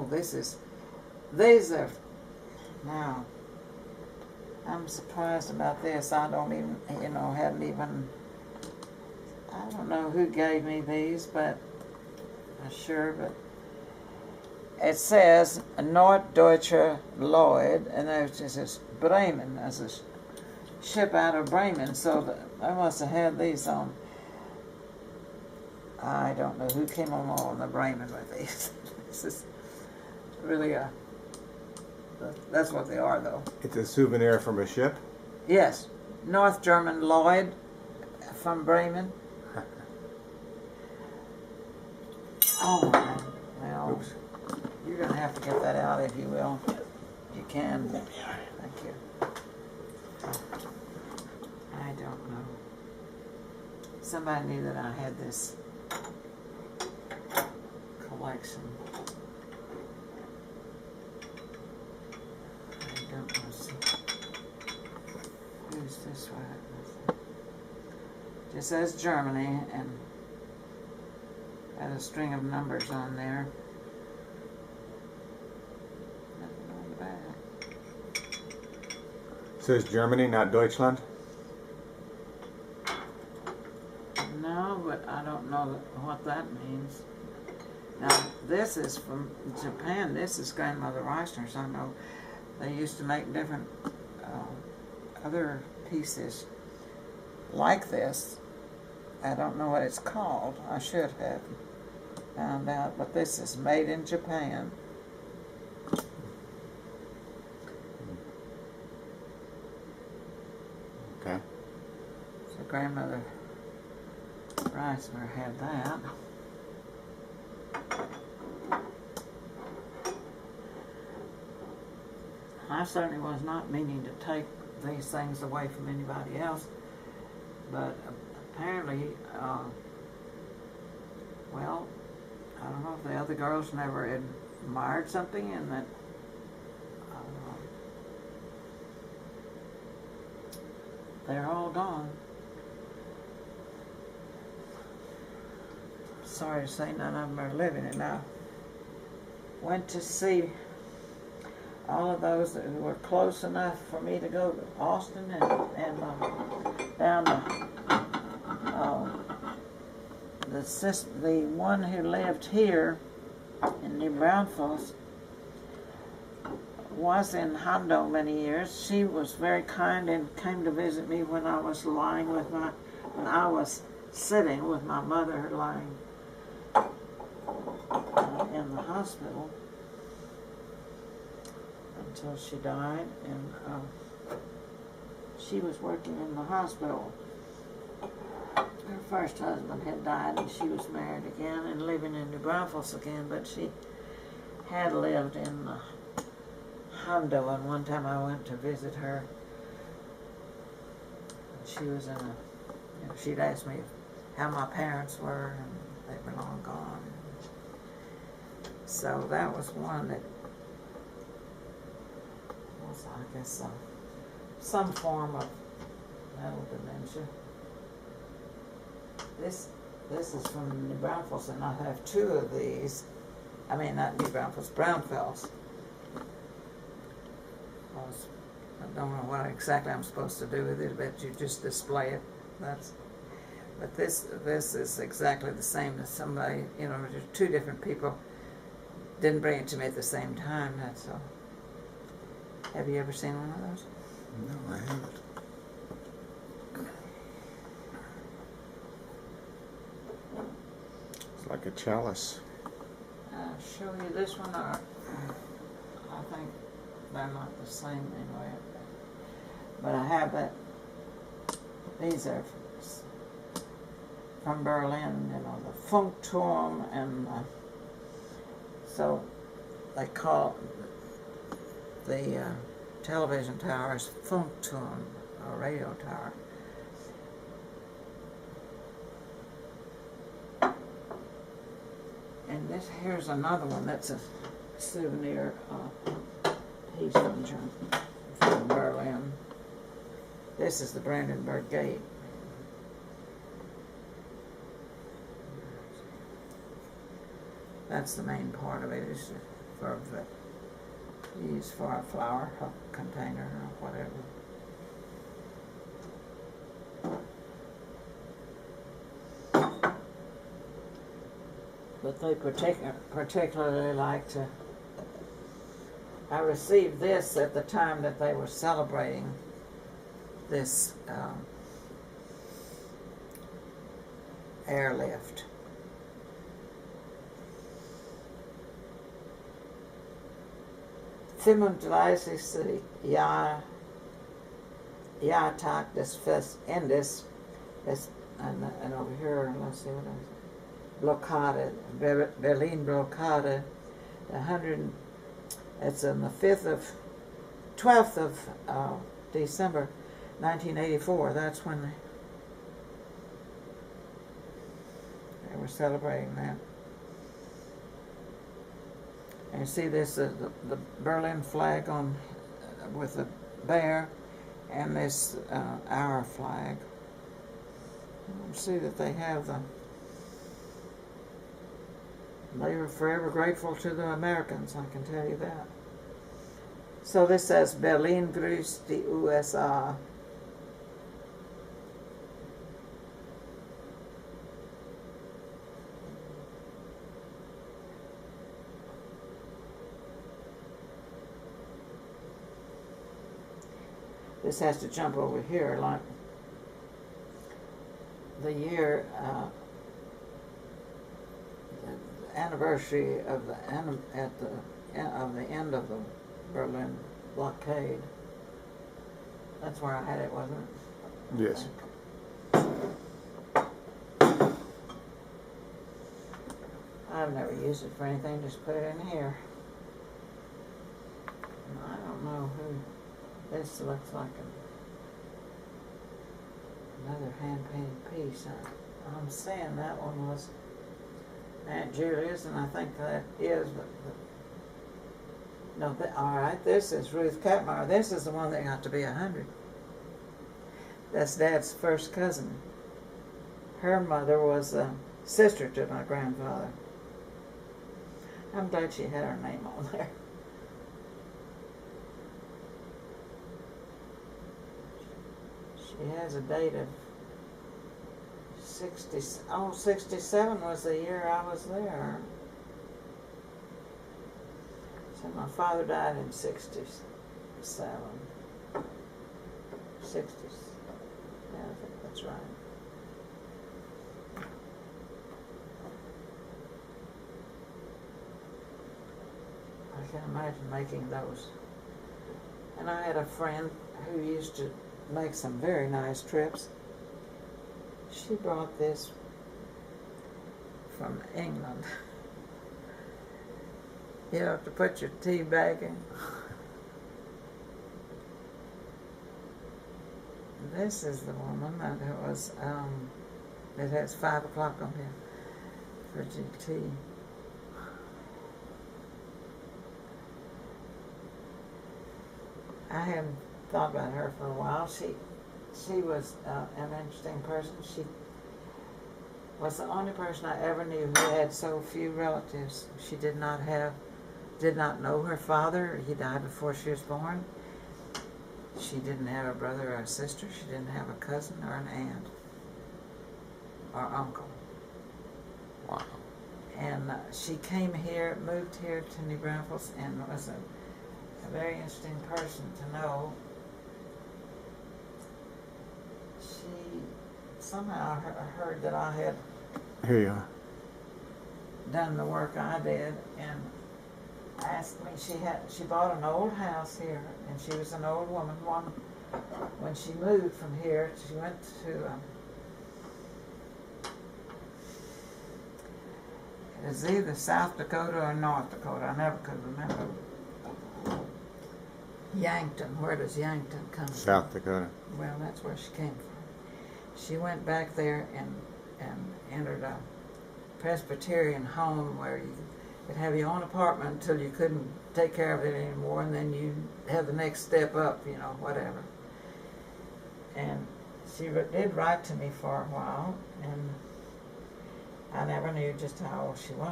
Oh, these are, now, I'm surprised about this. I don't even, hadn't even, I don't know who gave me these, but it says Norddeutscher Lloyd, and there's just this Bremen, as a ship out of Bremen, so I must have had these on. I don't know who came on the Bremen with these. This is really that's what they are, though. It's a souvenir from a ship? Yes. North German Lloyd from Bremen. Oh, well, oops. You're going to have to get that out if you will. If you can. Thank you. I don't know. Somebody knew that I had this collection. I don't know. Who's this one? Just says Germany and has a string of numbers on there. Nothing on the back. Says Germany, not Deutschland? No, but I don't know what that means. Now, this is from Japan. This is Grandmother Reisner's. I know they used to make different other pieces like this. I don't know what it's called. I should have found out, but this is made in Japan. Okay. So Grandmother Reisner had that. I certainly was not meaning to take these things away from anybody else, but apparently, well, I don't know if the other girls never admired something, and that they're all gone. Sorry to say none of them are living, and I went to see all of those that were close enough for me to go to Austin and down to the one who lived here in New Braunfels was in Hondo many years. She was very kind and came to visit me when I was sitting with my mother lying in the hospital until she died, and she was working in the hospital. Her first husband had died, and she was married again and living in New Braunfels again, but she had lived in Hondo, and one time I went to visit her. She was in she'd asked me how my parents were, and they were long gone. So that was one that was, I guess, some form of mental dementia. This is from New Braunfels, and I have two of these. I mean, not New Braunfels, Braunfels. I don't know what exactly I'm supposed to do with it, but you just display it. But this is exactly the same as somebody, there's two different people didn't bring it to me at the same time, that's all. Have you ever seen one of those? No, I haven't. It's like a chalice. I'll show you this one, or I think they're not the same anyway. But I have that. These are from Berlin, the Funkturm, and so they call the television tower is Funkturm, or radio tower. And here's another one that's a souvenir piece from Berlin. This is the Brandenburg Gate. That's the main part of it, is paper that you use for a flower container or whatever. But they particularly like to. I received this at the time that they were celebrating this airlift. Fimundleisig ja tak des Endes and over here, let's see what else. Blockade, Berlin blockade, it's on the 12th of December 1984. That's when they were celebrating that. And you see this, the Berlin flag on with the bear, and this our flag. You see that they have the. They were forever grateful to the Americans, I can tell you that. So this says Berlin grüßt die USA. This has to jump over here, like the year. Anniversary of the end of the Berlin blockade. That's where I had it, wasn't it? Yes. I've never used it for anything. Just put it in here. And I don't know who. This looks like another hand-painted piece. I'm saying that one was Aunt Julia's, and I think that is, no, all right, this is Ruth Katmeyer. This is the one that got to be 100. That's Dad's first cousin. Her mother was a sister to my grandfather. I'm glad she had her name on there. She has a date of 67 was the year I was there. So my father died in 67. 60s. Yeah, I think that's right. I can imagine making those. And I had a friend who used to make some very nice trips. She brought this from England. You have to put your tea bag in. This is the woman that was, it has 5 o'clock on here for GT. I hadn't thought about her for a while. She was an interesting person. She was the only person I ever knew who had so few relatives. She did not know her father. He died before she was born. She didn't have a brother or a sister. She didn't have a cousin or an aunt or uncle. Wow. And she came here, moved here to New Braunfels, and was a very interesting person to know. She somehow heard that I had Here you are. done the work I did, and asked me. She bought an old house here, and she was an old woman. When she moved from here, she went to it was either South Dakota or North Dakota. I never could remember. Yankton. Where does Yankton come from? South Dakota. Well, that's where she came from. She went back there and entered a Presbyterian home where you could have your own apartment until you couldn't take care of it anymore, and then you have the next step up, whatever. And she did write to me for a while, and I never knew just how old she was.